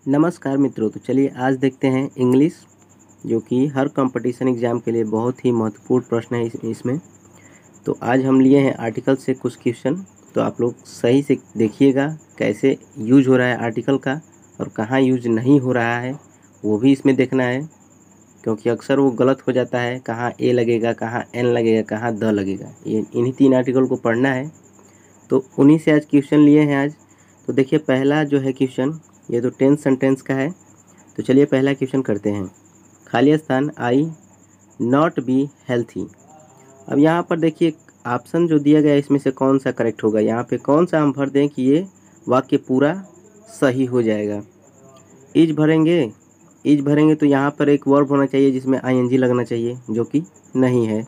नमस्कार मित्रों। तो चलिए आज देखते हैं इंग्लिश, जो कि हर कंपटीशन एग्ज़ाम के लिए बहुत ही महत्वपूर्ण प्रश्न है इसमें। तो आज हम लिए हैं आर्टिकल से कुछ क्वेश्चन। तो आप लोग सही से देखिएगा कैसे यूज हो रहा है आर्टिकल का और कहाँ यूज नहीं हो रहा है, वो भी इसमें देखना है, क्योंकि अक्सर वो गलत हो जाता है। कहाँ ए लगेगा, कहाँ एन लगेगा, कहाँ द लगेगा, ये इन्हीं 3 आर्टिकल को पढ़ना है। तो उन्हीं से आज क्वेश्चन लिए हैं आज। तो देखिए पहला जो है क्वेश्चन, ये तो टेंस सेंटेंस का है। तो चलिए पहला क्वेश्चन करते हैं। खाली स्थान आई नॉट बी हेल्थी। अब यहाँ पर देखिए ऑप्शन जो दिया गया है इसमें से कौन सा करेक्ट होगा। यहाँ पे कौन सा हम भर दें कि ये वाक्य पूरा सही हो जाएगा। इज भरेंगे तो यहाँ पर एक वर्ब होना चाहिए जिसमें आईएनजी लगना चाहिए, जो कि नहीं है।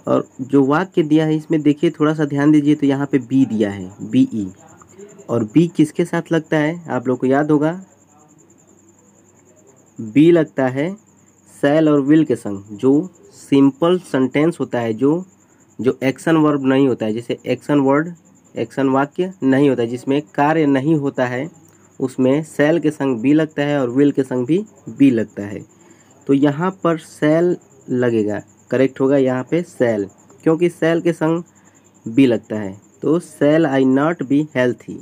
और जो वाक्य दिया है इसमें देखिए थोड़ा सा ध्यान दीजिए, तो यहाँ पे बी दिया है, बी ई। और बी किसके साथ लगता है आप लोग को याद होगा, बी लगता है शैल और विल के संग। जो सिंपल सेंटेंस होता है, जो एक्शन वर्ब नहीं होता है, जैसे एक्शन वर्ड, एक्शन वाक्य नहीं होता है, जिसमें कार्य नहीं होता है, उसमें शैल के संग बी लगता है और विल के संग भी बी लगता है। तो यहाँ पर शैल लगेगा, करेक्ट होगा यहाँ पे शैल, क्योंकि शैल के संग बी लगता है। तो शैल आई नॉट बी हेल्थी,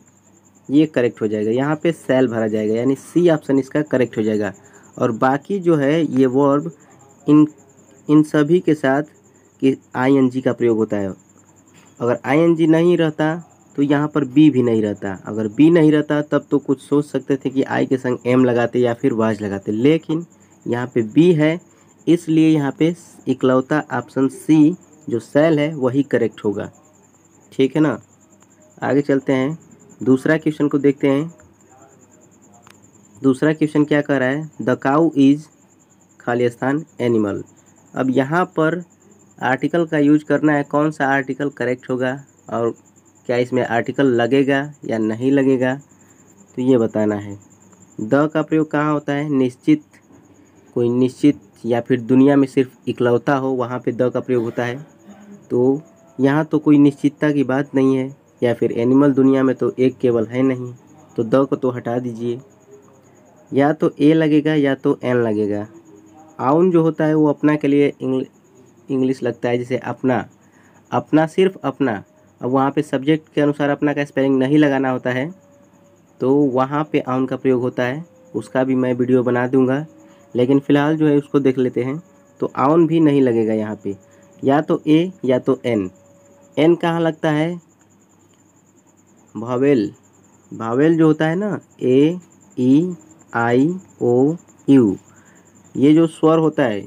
ये करेक्ट हो जाएगा। यहाँ पे शैल भरा जाएगा, यानी सी ऑप्शन इसका करेक्ट हो जाएगा। और बाकी जो है ये वर्ब इन सभी के साथ कि आईएनजी का प्रयोग होता है। अगर आईएनजी नहीं रहता तो यहाँ पर बी भी नहीं रहता। अगर बी नहीं रहता तब तो कुछ सोच सकते थे कि आई के संग एम लगाते या फिर वाज लगाते, लेकिन यहाँ पे बी है, इसलिए यहाँ पे इकलौता ऑप्शन सी जो शैल है वही करेक्ट होगा। ठीक है ना। आगे चलते हैं, दूसरा क्वेश्चन को देखते हैं। दूसरा क्वेश्चन क्या कर रहा है, द काऊ इज खाली स्थान एनिमल। अब यहाँ पर आर्टिकल का यूज करना है, कौन सा आर्टिकल करेक्ट होगा और क्या इसमें आर्टिकल लगेगा या नहीं लगेगा, तो ये बताना है। द का प्रयोग कहाँ होता है, निश्चित, कोई निश्चित या फिर दुनिया में सिर्फ इकलौता हो वहाँ पे द का प्रयोग होता है। तो यहाँ तो कोई निश्चितता की बात नहीं है, या फिर एनिमल दुनिया में तो एक केवल है नहीं, तो द को तो हटा दीजिए। या तो ए लगेगा या तो एन लगेगा। आउन जो होता है वो अपना के लिए इंग्लिश लगता है, जैसे अपना, अपना सिर्फ अपना। अब वहाँ पे सब्जेक्ट के अनुसार अपना का स्पेलिंग नहीं लगाना होता है, तो वहाँ पे आउन का प्रयोग होता है। उसका भी मैं वीडियो बना दूंगा, लेकिन फ़िलहाल जो है उसको देख लेते हैं। तो आउन भी नहीं लगेगा यहाँ पे, या तो ए या तो एन। एन कहाँ लगता है, भावेल। भावेल जो होता है ना, ए ई आई ओ यू, ये जो स्वर होता है,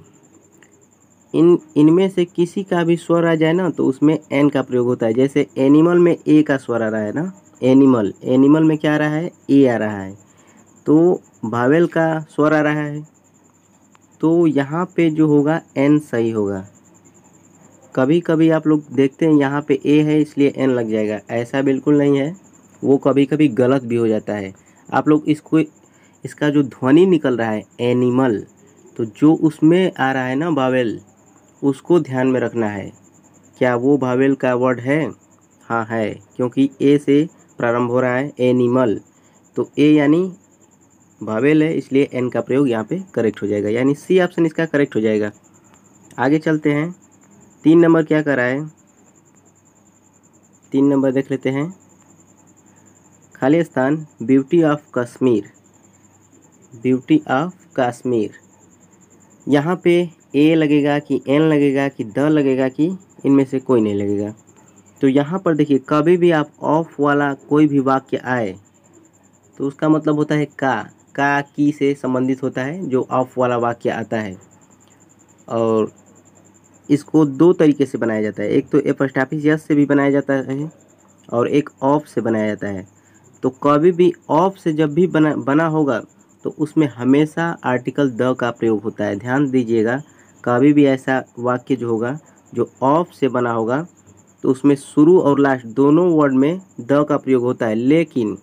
इनमें से किसी का भी स्वर आ जाए ना तो उसमें एन का प्रयोग होता है। जैसे एनिमल में ए का स्वर आ रहा है ना, एनिमल, एनिमल में क्या आ रहा है, ए आ रहा है, तो भावेल का स्वर आ रहा है, तो यहाँ पे जो होगा एन सही होगा। कभी कभी आप लोग देखते हैं यहाँ पे ए है इसलिए एन लग जाएगा, ऐसा बिल्कुल नहीं है, वो कभी कभी गलत भी हो जाता है। आप लोग इसका जो ध्वनि निकल रहा है एनिमल, तो जो उसमें आ रहा है ना वावेल, उसको ध्यान में रखना है। क्या वो वावेल का वर्ड है, हाँ है, क्योंकि ए से प्रारंभ हो रहा है एनिमल, तो ए यानी वावेल है, इसलिए एन का प्रयोग यहाँ पे करेक्ट हो जाएगा, यानी सी ऑप्शन इसका करेक्ट हो जाएगा। आगे चलते हैं, 3 नंबर क्या कर रहा है, 3 नंबर देख लेते हैं। खाली स्थान beauty of Kashmir, beauty of Kashmir. यहाँ पे ए लगेगा कि एन लगेगा कि द लगेगा कि इनमें से कोई नहीं लगेगा। तो यहाँ पर देखिए कभी भी आप ऑफ वाला कोई भी वाक्य आए तो उसका मतलब होता है का की से संबंधित होता है जो ऑफ वाला वाक्य आता है। और इसको 2 तरीके से बनाया जाता है, एक तो एपस्ट्रॉफी यस से भी बनाया जाता है और एक ऑफ से बनाया जाता है। तो कभी भी ऑफ से जब भी बना होगा तो उसमें हमेशा आर्टिकल द का प्रयोग होता है। ध्यान दीजिएगा, कभी भी ऐसा वाक्य जो होगा जो ऑफ से बना होगा तो उसमें शुरू और लास्ट दोनों वर्ड में द का प्रयोग होता है। लेकिन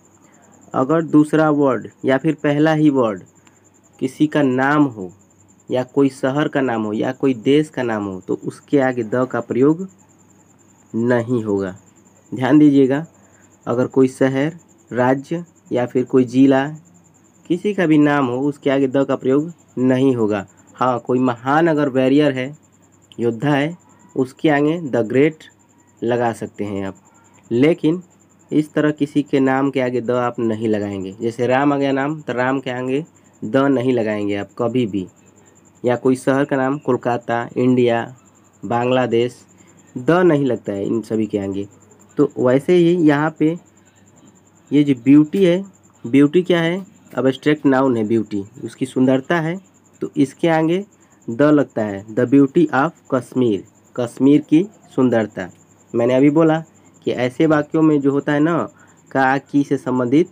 अगर दूसरा वर्ड या फिर पहला ही वर्ड किसी का नाम हो या कोई शहर का नाम हो या कोई देश का नाम हो तो उसके आगे द का प्रयोग नहीं होगा। ध्यान दीजिएगा, अगर कोई शहर, राज्य या फिर कोई जिला किसी का भी नाम हो उसके आगे द का प्रयोग नहीं होगा। हाँ, कोई महान अगर वॉरियर है, योद्धा है, उसके आगे द ग्रेट लगा सकते हैं आप, लेकिन इस तरह किसी के नाम के आगे द आप नहीं लगाएंगे। जैसे राम आ गया नाम, तो राम के आगे द नहीं लगाएंगे आप कभी भी। या कोई शहर का नाम कोलकाता, इंडिया, बांग्लादेश, द नहीं लगता है इन सभी के आगे। तो वैसे ही यहाँ पे ये जो ब्यूटी है, ब्यूटी क्या है, अब्स्ट्रैक्ट नाउन है ब्यूटी, उसकी सुंदरता है, तो इसके आगे द लगता है, the beauty of Kashmir, Kashmir की सुंदरता। मैंने अभी बोला कि ऐसे वाक्यों में जो होता है ना, का की से संबंधित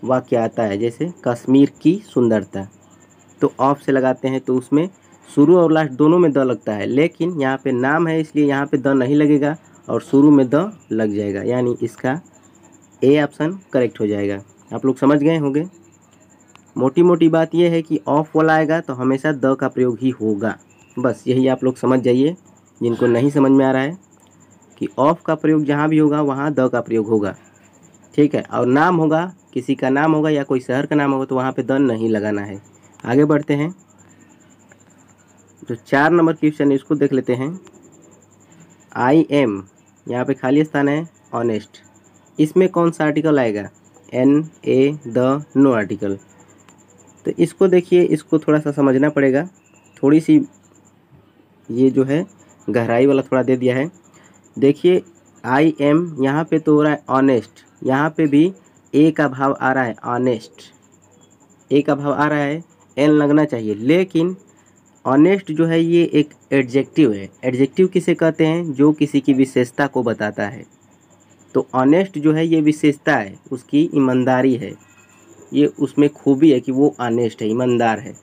वाक्य आता है, जैसे कश्मीर की सुंदरता, तो ऑफ से लगाते हैं तो उसमें शुरू और लास्ट दोनों में द लगता है, लेकिन यहाँ पे नाम है इसलिए यहाँ पे द नहीं लगेगा और शुरू में द लग जाएगा, यानी इसका ए ऑप्शन करेक्ट हो जाएगा। आप लोग समझ गए होंगे। मोटी मोटी बात यह है कि ऑफ वाला आएगा तो हमेशा द का प्रयोग ही होगा, बस यही आप लोग समझ जाइए। जिनको नहीं समझ में आ रहा है कि ऑफ का प्रयोग जहाँ भी होगा वहाँ द का प्रयोग होगा, ठीक है। और नाम होगा, किसी का नाम होगा या कोई शहर का नाम होगा तो वहाँ पे द नहीं लगाना है। आगे बढ़ते हैं, जो 4 नंबर क्वेश्चन है इसको देख लेते हैं। आई एम, यहाँ पे खाली स्थान है, ऑनेस्ट, इसमें कौन सा आर्टिकल आएगा, an, a, the, no article. तो इसको देखिए, इसको थोड़ा सा समझना पड़ेगा, थोड़ी सी ये जो है गहराई वाला थोड़ा दे दिया है। देखिए आई एम यहाँ पे तो हो रहा है ऑनेस्ट, यहाँ पे भी ए का भाव आ रहा है, ऑनेस्ट, ए का भाव आ रहा है, एन लगना चाहिए, लेकिन ऑनेस्ट जो है ये एक एडजेक्टिव है। एडजेक्टिव किसे कहते हैं, जो किसी की विशेषता को बताता है। तो ऑनेस्ट जो है ये विशेषता है, उसकी ईमानदारी है, ये उसमें खूबी है कि वो ऑनेस्ट है, ईमानदार है।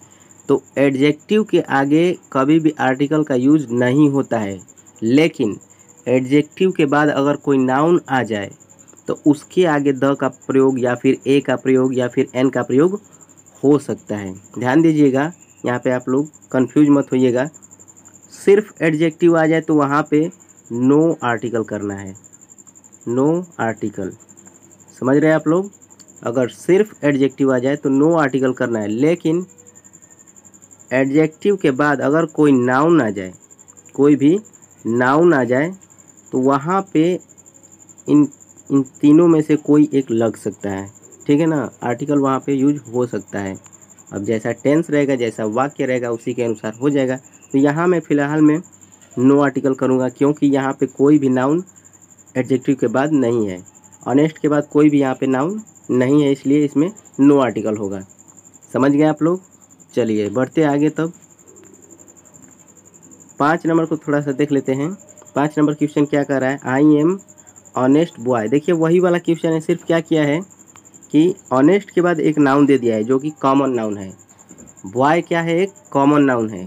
तो एडजेक्टिव के आगे कभी भी आर्टिकल का यूज नहीं होता है, लेकिन एडजेक्टिव के बाद अगर कोई नाउन आ जाए तो उसके आगे द का प्रयोग या फिर ए का प्रयोग या फिर एन का प्रयोग हो सकता है। ध्यान दीजिएगा, यहाँ पे आप लोग कंफ्यूज मत होइएगा। सिर्फ एडजेक्टिव आ जाए तो वहाँ पे नो आर्टिकल करना है, नो आर्टिकल, समझ रहे हैं आप लोग। अगर सिर्फ एडजेक्टिव आ जाए तो नो आर्टिकल करना है, लेकिन एडजेक्टिव के बाद अगर कोई नाउन आ जाए, कोई भी नाउन आ जाए तो वहाँ पे इन तीनों में से कोई एक लग सकता है, ठीक है ना, आर्टिकल वहाँ पे यूज हो सकता है। अब जैसा टेंस रहेगा, जैसा वाक्य रहेगा, उसी के अनुसार हो जाएगा। तो यहाँ मैं फ़िलहाल में नो आर्टिकल करूँगा, क्योंकि यहाँ पे कोई भी नाउन एडजेक्टिव के बाद नहीं है, ऑनेस्ट के बाद कोई भी यहाँ पे नाउन नहीं है, इसलिए इसमें नो आर्टिकल होगा। समझ गए आप लोग। चलिए बढ़ते आगे। तब 5 नंबर को थोड़ा सा देख लेते हैं। 5 नंबर क्वेश्चन क्या कर रहा है, आई एम ऑनेस्ट बॉय। देखिए वही वाला क्वेश्चन है, सिर्फ क्या किया है कि ऑनेस्ट के बाद एक नाउन दे दिया है जो कि कॉमन नाउन है। बॉय क्या है, एक कॉमन नाउन है।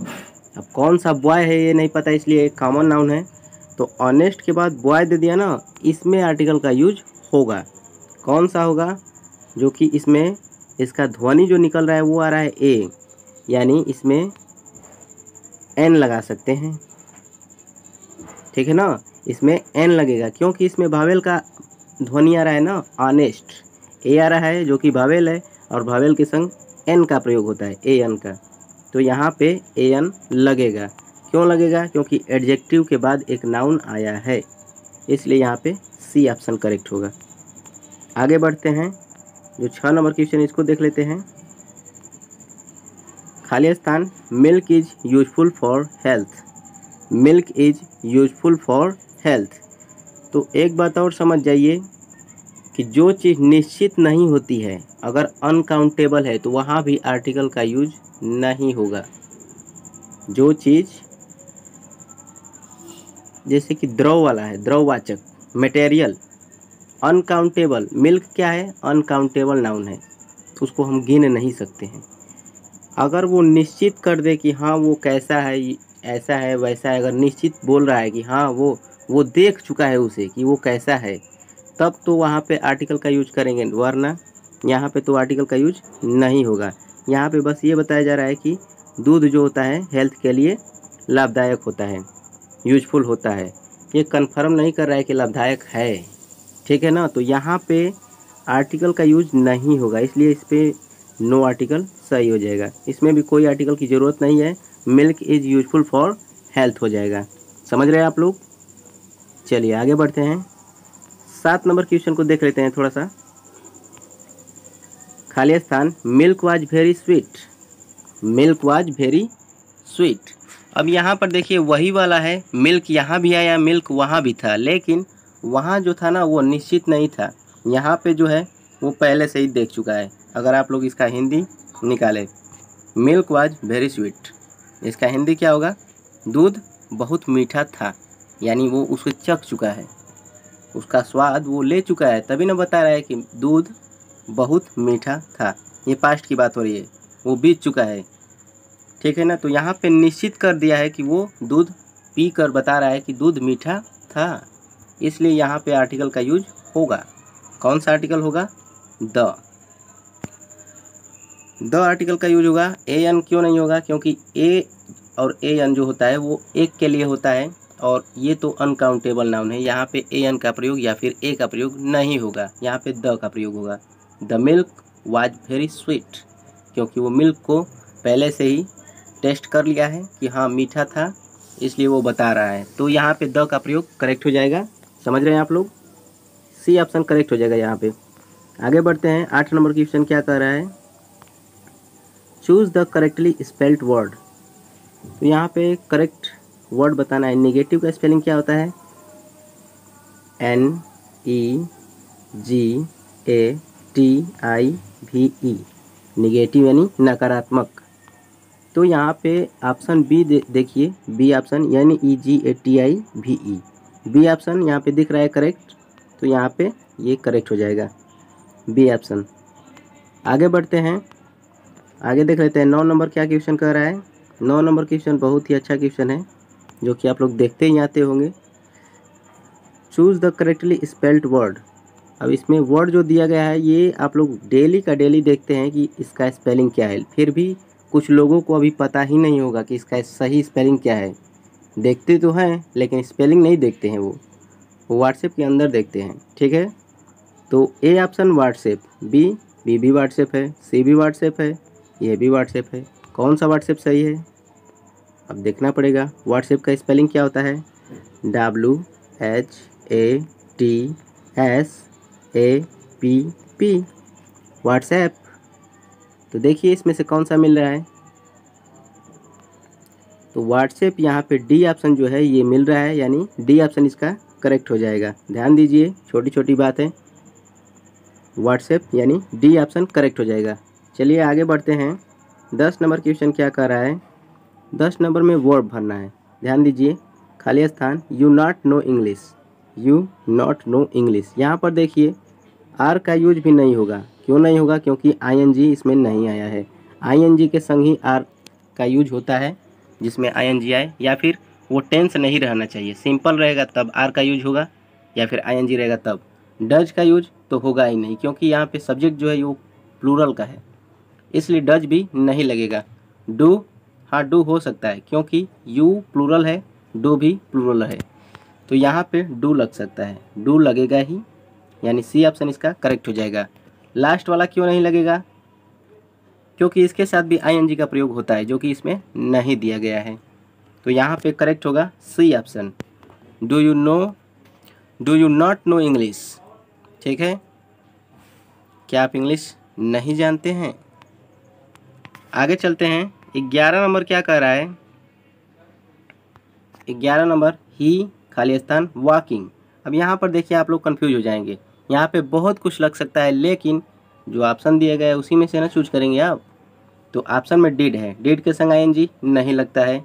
अब कौन सा बॉय है ये नहीं पता, इसलिए एक कॉमन नाउन है। तो ऑनेस्ट के बाद बॉय दे दिया ना, इसमें आर्टिकल का यूज होगा। कौन सा होगा, जो कि इसमें इसका ध्वनि जो निकल रहा है वो आ रहा है ए, यानी इसमें एन लगा सकते हैं, ठीक है ना, इसमें एन लगेगा क्योंकि इसमें वावेल का ध्वनि आ रहा है ना, ऑनेस्ट, ए आ रहा है जो कि वावेल है और वावेल के संग एन का प्रयोग होता है, ए एन का। तो यहाँ पे ए एन लगेगा। क्यों लगेगा, क्योंकि एडजेक्टिव के बाद एक नाउन आया है, इसलिए यहाँ पे सी ऑप्शन करेक्ट होगा। आगे बढ़ते हैं, जो 6 नंबर क्वेश्चन इसको देख लेते हैं। खाली स्थान, milk is useful for health, milk is useful for health. तो एक बात और समझ जाइए कि जो चीज़ निश्चित नहीं होती है, अगर अनकाउंटेबल है तो वहाँ भी आर्टिकल का यूज नहीं होगा। जो चीज़ जैसे कि द्रव वाला है, द्रववाचक, मटेरियल, अनकाउंटेबल, मिल्क क्या है, अनकाउंटेबल नाउन है, उसको हम गिन नहीं सकते हैं। अगर वो निश्चित कर दे कि हाँ वो कैसा है, ऐसा है वैसा है, अगर निश्चित बोल रहा है कि हाँ वो देख चुका है उसे कि वो कैसा है, तब तो वहाँ पे आर्टिकल का यूज करेंगे, वरना यहाँ पे तो आर्टिकल का यूज नहीं होगा। यहाँ पे बस ये बताया जा रहा है कि दूध जो होता है हेल्थ के लिए लाभदायक होता है, यूजफुल होता है, ये कन्फर्म नहीं कर रहा है कि लाभदायक है, ठीक है ना। तो यहाँ पे आर्टिकल का यूज नहीं होगा, इसलिए इस पर नो आर्टिकल सही हो जाएगा। इसमें भी कोई आर्टिकल की ज़रूरत नहीं है, milk is useful for health हो जाएगा। समझ रहे हैं आप लोग? चलिए आगे बढ़ते हैं। 7 नंबर क्वेश्चन को देख लेते हैं थोड़ा सा। खाली स्थान, milk was very sweet, milk was very sweet. अब यहाँ पर देखिए वही वाला है, मिल्क यहाँ भी आया, मिल्क वहाँ भी था, लेकिन वहाँ जो था ना वो निश्चित नहीं था। यहाँ पे जो है वो पहले से ही देख चुका है। अगर आप लोग इसका हिंदी निकालें, मिल्क वाज वेरी स्वीट, इसका हिंदी क्या होगा? दूध बहुत मीठा था, यानी वो उसको चख चुका है, उसका स्वाद वो ले चुका है, तभी ना बता रहा है कि दूध बहुत मीठा था। ये पास्ट की बात हो रही है, वो बीत चुका है, ठीक है ना। तो यहाँ पे निश्चित कर दिया है कि वो दूध पी कर बता रहा है कि दूध मीठा था, इसलिए यहाँ पे आर्टिकल का यूज होगा। कौन सा आर्टिकल होगा? द आर्टिकल का यूज होगा। ए एन क्यों नहीं होगा? क्योंकि ए और ए एन जो होता है वो एक के लिए होता है, और ये तो अनकाउंटेबल नाउन है। यहाँ पे ए एन का प्रयोग या फिर ए का प्रयोग नहीं होगा, यहाँ पे द का प्रयोग होगा। The milk was very sweet, क्योंकि वो मिल्क को पहले से ही टेस्ट कर लिया है कि हाँ मीठा था, इसलिए वो बता रहा है। तो यहाँ पे द का प्रयोग करेक्ट हो जाएगा। समझ रहे हैं आप लोग? सी ऑप्शन करेक्ट हो जाएगा यहाँ पे। आगे बढ़ते हैं। 8 नंबर क्वेश्चन क्या कह रहा है? Choose the correctly spelled word. तो यहाँ पे करेक्ट वर्ड बताना है। नेगेटिव का स्पेलिंग क्या होता है? NEGATIVE, नेगेटिव यानी नकारात्मक। तो यहाँ पे ऑप्शन बी देखिए, बी ऑप्शन यानी EGATIVE, बी ऑप्शन यहाँ पे दिख रहा है करेक्ट, तो यहाँ पे ये करेक्ट हो जाएगा, बी ऑप्शन। आगे बढ़ते हैं, आगे देख लेते हैं 9 नंबर क्या क्वेश्चन कर रहा है। 9 नंबर क्वेश्चन बहुत ही अच्छा क्वेश्चन है, जो कि आप लोग देखते ही आते होंगे। Choose the correctly spelled word. अब इसमें वर्ड जो दिया गया है ये आप लोग डेली का डेली देखते हैं कि इसका स्पेलिंग क्या है, फिर भी कुछ लोगों को अभी पता ही नहीं होगा कि इसका सही स्पेलिंग क्या है। देखते तो हैं लेकिन स्पेलिंग नहीं देखते हैं, वो व्हाट्सएप के अंदर देखते हैं, ठीक है। तो ए ऑप्शन व्हाट्सएप, बी भी व्हाट्सएप है, सी भी व्हाट्सएप है, ये भी व्हाट्सएप है। कौन सा व्हाट्सएप सही है अब देखना पड़ेगा। व्हाट्सएप का स्पेलिंग क्या होता है? WHATSAPP, WhatsApp. तो देखिए इसमें से कौन सा मिल रहा है? तो व्हाट्सएप यहाँ पे डी ऑप्शन जो है ये मिल रहा है, यानी डी ऑप्शन इसका करेक्ट हो जाएगा। ध्यान दीजिए, छोटी छोटी बात है। व्हाट्सएप यानी डी ऑप्शन करेक्ट हो जाएगा। चलिए आगे बढ़ते हैं। 10 नंबर क्वेश्चन क्या कर रहा है? 10 नंबर में वर्ब भरना है। ध्यान दीजिए, खाली स्थान, you not know English, you not know English. यहाँ पर देखिए आर का यूज भी नहीं होगा। क्यों नहीं होगा? क्योंकि आईएनजी इसमें नहीं आया है। आईएनजी के संग ही आर का यूज होता है, जिसमें आईएनजी आए, या फिर वो टेंस नहीं रहना चाहिए। सिंपल रहेगा तब आर का यूज होगा, या फिर आईएनजी रहेगा तब। डज का यूज तो होगा ही नहीं, क्योंकि यहाँ पे सब्जेक्ट जो है वो प्लूरल का है, इसलिए डज भी नहीं लगेगा। डू, हाँ डू हो सकता है, क्योंकि यू प्लूरल है, डू भी प्लूरल है, तो यहाँ पे डू लग सकता है, डू लगेगा ही, यानी सी ऑप्शन इसका करेक्ट हो जाएगा। लास्ट वाला क्यों नहीं लगेगा? क्योंकि इसके साथ भी आईएनजी का प्रयोग होता है, जो कि इसमें नहीं दिया गया है। तो यहाँ पे करेक्ट होगा C option, do you not know English. ठीक है, क्या आप इंग्लिश नहीं जानते हैं? आगे चलते हैं। 11 नंबर क्या कह रहा है? 11 नंबर ही खाली स्थान वॉकिंग। अब यहाँ पर देखिए आप लोग कंफ्यूज हो जाएंगे, यहाँ पे बहुत कुछ लग सकता है, लेकिन जो ऑप्शन दिया गया है उसी में से ना चूज करेंगे आप। तो ऑप्शन में डिड है, डिड के संग आईएनजी नहीं लगता है,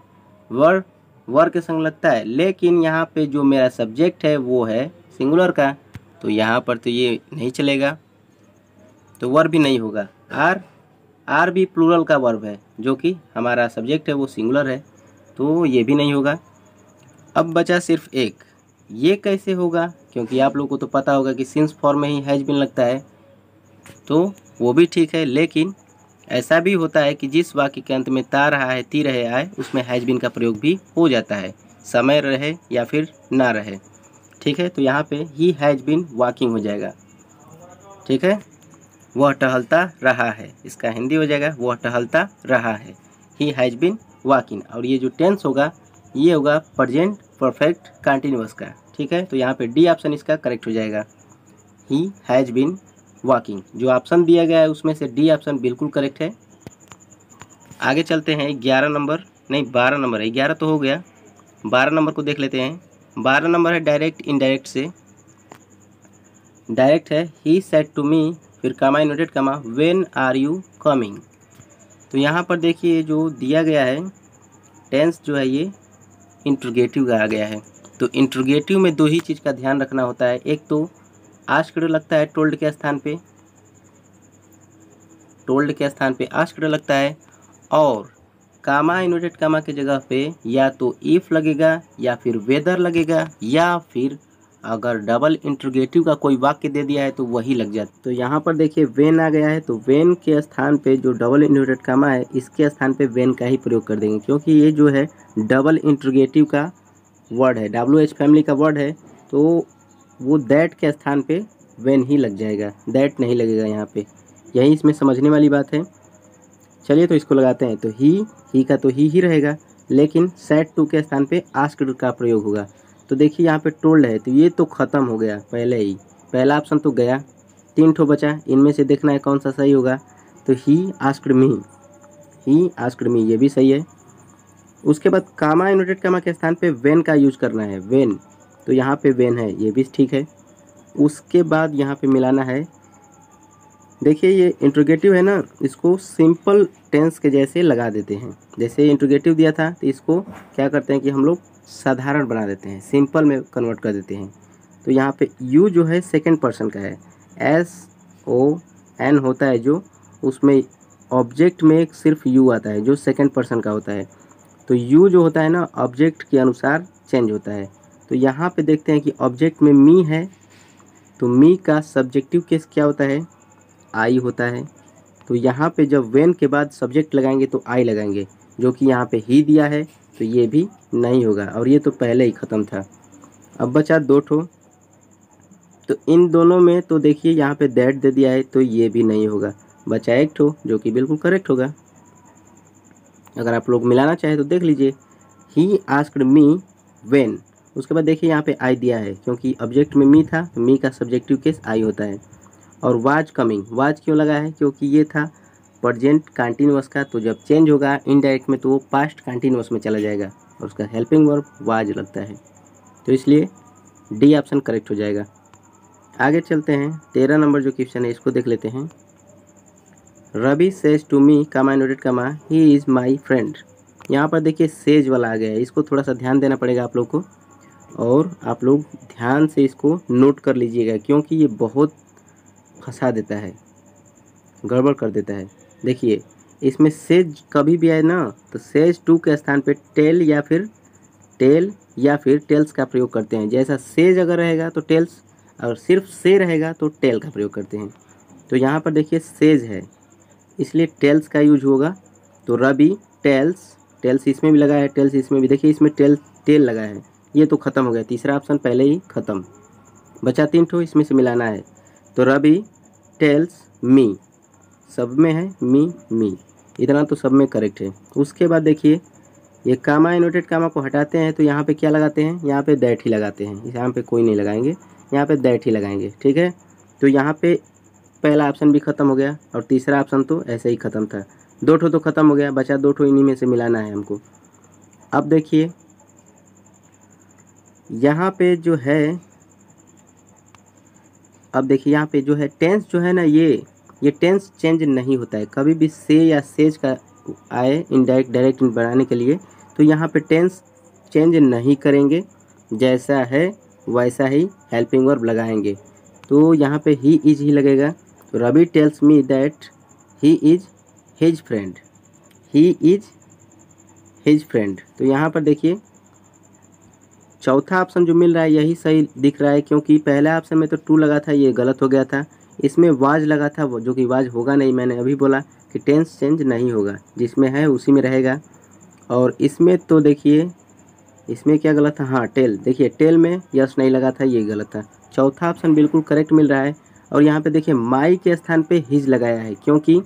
वर के संग लगता है, लेकिन यहाँ पे जो मेरा सब्जेक्ट है वो है सिंगुलर का, तो यहाँ पर तो ये नहीं चलेगा, तो वर भी नहीं होगा। आर भी प्लूरल का वर्ब है, जो कि हमारा सब्जेक्ट है वो सिंगुलर है, तो ये भी नहीं होगा। अब बचा सिर्फ एक, ये कैसे होगा? क्योंकि आप लोग को तो पता होगा कि सिंस फॉर्म में ही हैज बीन लगता है, तो वो भी ठीक है, लेकिन ऐसा भी होता है कि जिस वाक्य के अंत में ता रहा है, ती रहे, आए, उसमें हैज बीन का प्रयोग भी हो जाता है, समय रहे या फिर ना रहे। ठीक है, तो यहाँ पे ही हैज बीन वॉकिंग हो जाएगा। ठीक है, वह टहलता रहा है। इसका हिंदी हो जाएगा वह टहलता रहा है। He has been walking. और ये जो टेंस होगा ये होगा प्रेजेंट परफेक्ट कंटिन्यूअस का। ठीक है, तो यहाँ पे डी ऑप्शन इसका करेक्ट हो जाएगा। He has been walking. जो ऑप्शन दिया गया है उसमें से डी ऑप्शन बिल्कुल करेक्ट है। आगे चलते हैं 11 नंबर, नहीं 12 नंबर है, 11 तो हो गया, 12 नंबर को देख लेते हैं। 12 नंबर है डायरेक्ट इनडायरेक्ट से। डायरेक्ट है ही सेड टू मी, फिर comma inverted comma when are you coming. तो यहाँ पर देखिए जो दिया गया है टेंस जो है ये इंट्रोगेटिव का आ गया है। तो इंट्रोगेटिव में दो ही चीज़ का ध्यान रखना होता है। एक तो आस्क्ड लगता है टोल्ड के स्थान पे, टोल्ड के स्थान पे आस्क्ड लगता है, और कामा इनवर्टेड कामा के जगह पे या तो इफ लगेगा या फिर वेदर लगेगा, या फिर अगर डबल इंट्रोगेटिव का कोई वाक्य दे दिया है तो वही लग जाता है। तो यहाँ पर देखिए वेन आ गया है, तो वेन के स्थान पे जो डबल इन्वर्टेड कामा है इसके स्थान पे वेन का ही प्रयोग कर देंगे, क्योंकि ये जो है डबल इंट्रोगेटिव का वर्ड है, WH फैमिली का वर्ड है, तो वो दैट के स्थान पे वेन ही लग जाएगा, दैट नहीं लगेगा यहाँ पे। यही इसमें समझने वाली बात है। चलिए तो इसको लगाते हैं। तो ही का तो ही रहेगा, लेकिन सेड टू के स्थान पे आस्क्ड का प्रयोग होगा। तो देखिए यहाँ पे टोल्ड है, तो ये तो ख़त्म हो गया पहले ही, पहला ऑप्शन तो गया, 3 ठो बचा, इनमें से देखना है कौन सा सही होगा। तो he asked me, he asked me ये भी सही है। उसके बाद कामा इनवर्टेड कामा के स्थान पे वेन का यूज करना है, वेन, तो यहाँ पे वेन है, ये भी ठीक है। उसके बाद यहाँ पे मिलाना है, देखिए ये इंट्रोगेटिव है ना, इसको सिंपल टेंस के जैसे लगा देते हैं। जैसे इंट्रोगेटिव दिया था तो इसको क्या करते हैं कि हम लोग साधारण बना देते हैं, सिंपल में कन्वर्ट कर देते हैं। तो यहाँ पे यू जो है सेकंड पर्सन का है, SON होता है जो, उसमें ऑब्जेक्ट में सिर्फ यू आता है जो सेकंड पर्सन का होता है। तो यू जो होता है ना ऑब्जेक्ट के अनुसार चेंज होता है। तो यहाँ पे देखते हैं कि ऑब्जेक्ट में मी है, तो मी का सब्जेक्टिव केस क्या होता है, आई होता है। तो यहाँ पे जब वेन के बाद सब्जेक्ट लगाएंगे तो आई लगाएंगे, जो कि यहाँ पे ही दिया है, तो ये भी नहीं होगा, और ये तो पहले ही ख़त्म था। अब बचा 2 ठो, तो इन दोनों में तो देखिए यहाँ पे दैट दे दिया है, तो ये भी नहीं होगा। बचा 1 ठो जो कि बिल्कुल करेक्ट होगा। अगर आप लोग मिलाना चाहें तो देख लीजिए, ही आस्क्ड मी वेन। उसके बाद देखिए यहाँ पे आई दिया है, क्योंकि ऑब्जेक्ट में मी था, तो मी का सब्जेक्टिव केस आई होता है। और वाज कमिंग, वाज क्यों लगा है, क्योंकि ये था प्रेजेंट कंटिन्यूअस का, तो जब चेंज होगा इनडायरेक्ट में तो वो पास्ट कंटिन्यूअस में चला जाएगा, और उसका हेल्पिंग वर्ब वाज लगता है, तो इसलिए डी ऑप्शन करेक्ट हो जाएगा। आगे चलते हैं, 13 नंबर जो क्वेश्चन है इसको देख लेते हैं। Ravi says to me comma inverted comma he is my friend. यहाँ पर देखिए सेज वाला आ गया है, इसको थोड़ा सा ध्यान देना पड़ेगा आप लोग को, और आप लोग ध्यान से इसको नोट कर लीजिएगा, क्योंकि ये बहुत फंसा देता है, गड़बड़ कर देता है। देखिए इसमें सेज कभी भी आए ना तो सेज टू के स्थान पे टेल या फिर टेल्स का प्रयोग करते हैं। जैसा सेज अगर रहेगा तो टेल्स, और सिर्फ से रहेगा तो टेल का प्रयोग करते हैं। तो यहाँ पर देखिए सेज है इसलिए टेल्स का यूज होगा। तो रवि टेल्स इसमें भी लगा है, टेल्स इसमें भी, देखिए इसमें टेल लगा है, ये तो ख़त्म हो गया, तीसरा ऑप्शन पहले ही ख़त्म। बचा 3 ठो, इसमें से मिलाना है। तो रवि टेल्स मी, सब में है मी, इतना तो सब में करेक्ट है। उसके बाद देखिए ये कामा इनवर्टेड कामा को हटाते हैं, तो यहाँ पे क्या लगाते हैं, यहाँ पे दैट ही लगाते हैं, यहाँ पे कोई नहीं लगाएंगे, यहाँ पे दैट ही लगाएंगे। ठीक है, तो यहाँ पे पहला ऑप्शन भी ख़त्म हो गया, और तीसरा ऑप्शन तो ऐसे ही ख़त्म था। 2 ठो तो ख़त्म हो गया, बचा 2 ठो, इन्हीं में से मिलाना है हमको। अब देखिए यहाँ पे जो है, अब देखिए यहाँ पे जो है टेंस जो है ना, ये टेंस चेंज नहीं होता है कभी भी। से या सेज का आए इनडायरेक्ट डायरेक्ट बनाने के लिए, तो यहाँ पे टेंस चेंज नहीं करेंगे, जैसा है वैसा ही हेल्पिंग वर्ब लगाएंगे। तो यहाँ पे ही इज ही लगेगा। तो Ravi tells me that he is his friend, he is his friend. तो यहाँ पर देखिए चौथा ऑप्शन जो मिल रहा है यही सही दिख रहा है, क्योंकि पहला ऑप्शन में तो टू लगा था, ये गलत हो गया था। इसमें वाज लगा था, वो जो कि वाज होगा नहीं, मैंने अभी बोला कि टेंस चेंज नहीं होगा, जिसमें है उसी में रहेगा। और इसमें तो देखिए इसमें क्या गलत था, हाँ टेल, देखिए टेल में यस नहीं लगा था, ये गलत था। चौथा ऑप्शन बिल्कुल करेक्ट मिल रहा है। और यहाँ पे देखिए माई के स्थान पे हिज लगाया है, क्योंकि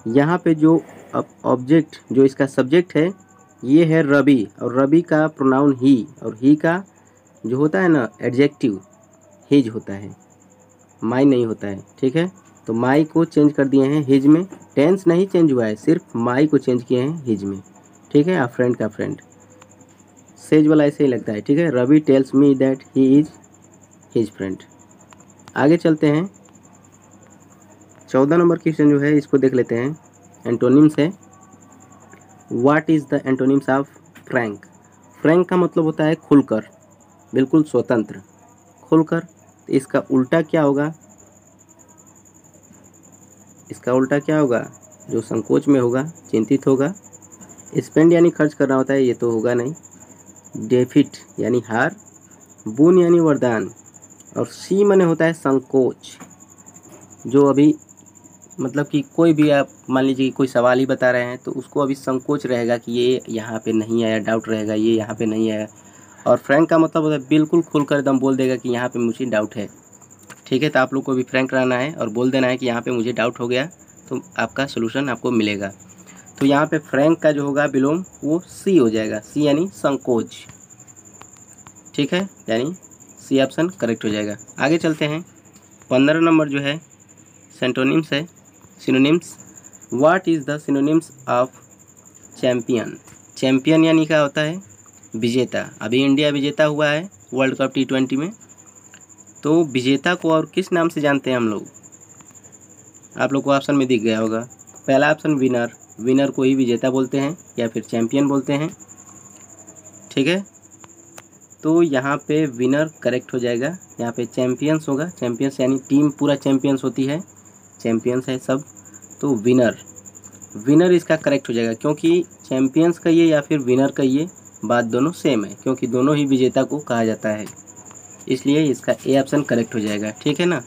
यहाँ पे जो ऑब्जेक्ट जो इसका सब्जेक्ट है ये है रवि, और रवि का प्रोनाउन ही, और ही का जो होता है ना एडजेक्टिव हिज होता है, माई नहीं होता है। ठीक है, तो माई को चेंज कर दिए हैं हिज में, टेंस नहीं चेंज हुआ है, सिर्फ माई को चेंज किए हैं हिज में। ठीक है, आप फ्रेंड का फ्रेंड सेज वाला ऐसे ही लगता है। ठीक है, Ravi tells me that he is his friend. आगे चलते हैं, 14 नंबर क्वेश्चन जो है इसको देख लेते हैं। एंटोनिम्स है, what is the antonyms of Frank. Frank का मतलब होता है खुलकर, बिल्कुल स्वतंत्र, खुलकर। तो इसका उल्टा क्या होगा, इसका उल्टा क्या होगा, जो संकोच में होगा, चिंतित होगा। स्पेंड यानी खर्च करना होता है, ये तो होगा नहीं। डेफिट यानी हार, बून यानी वरदान, और सी माने होता है संकोच। जो अभी मतलब कि कोई भी आप मान लीजिए कोई सवाल ही बता रहे हैं तो उसको अभी संकोच रहेगा कि ये यहाँ पे नहीं आया, डाउट रहेगा ये यहाँ पे नहीं आया। और फ्रैंक का मतलब होता है बिल्कुल खुलकर एकदम बोल देगा कि यहाँ पे मुझे डाउट है। ठीक है, तो आप लोग को भी फ्रैंक रहना है और बोल देना है कि यहाँ पे मुझे डाउट हो गया, तो आपका सोल्यूशन आपको मिलेगा। तो यहाँ पे फ्रैंक का जो होगा विलोम वो सी हो जाएगा, सी यानी संकोच। ठीक है, यानी सी ऑप्शन करेक्ट हो जाएगा। आगे चलते हैं, 15 नंबर जो है सिनोनिम्स है। Synonyms, what is the synonyms of champion. Champion यानी क्या होता है, विजेता। अभी इंडिया विजेता हुआ है वर्ल्ड कप T20 में, तो विजेता को और किस नाम से जानते हैं हम लोग, आप लोग को ऑप्शन में दिख गया होगा। पहला ऑप्शन विनर, विनर को ही विजेता बोलते हैं या फिर चैम्पियन बोलते हैं। ठीक है, तो यहाँ पे विनर करेक्ट हो जाएगा, यहाँ पे चैम्पियंस होगा। चैम्पियंस यानी टीम पूरा चैम्पियंस होती है, चैम्पियंस है सब, तो विनर, विनर इसका करेक्ट हो जाएगा, क्योंकि चैम्पियंस कहिए या फिर विनर कहिए बात दोनों सेम है, क्योंकि दोनों ही विजेता को कहा जाता है, इसलिए इसका ए ऑप्शन करेक्ट हो जाएगा। ठीक है ना,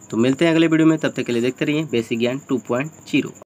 तो मिलते हैं अगले वीडियो में, तब तक के लिए देखते रहिए बेसिक ज्ञान 2.0।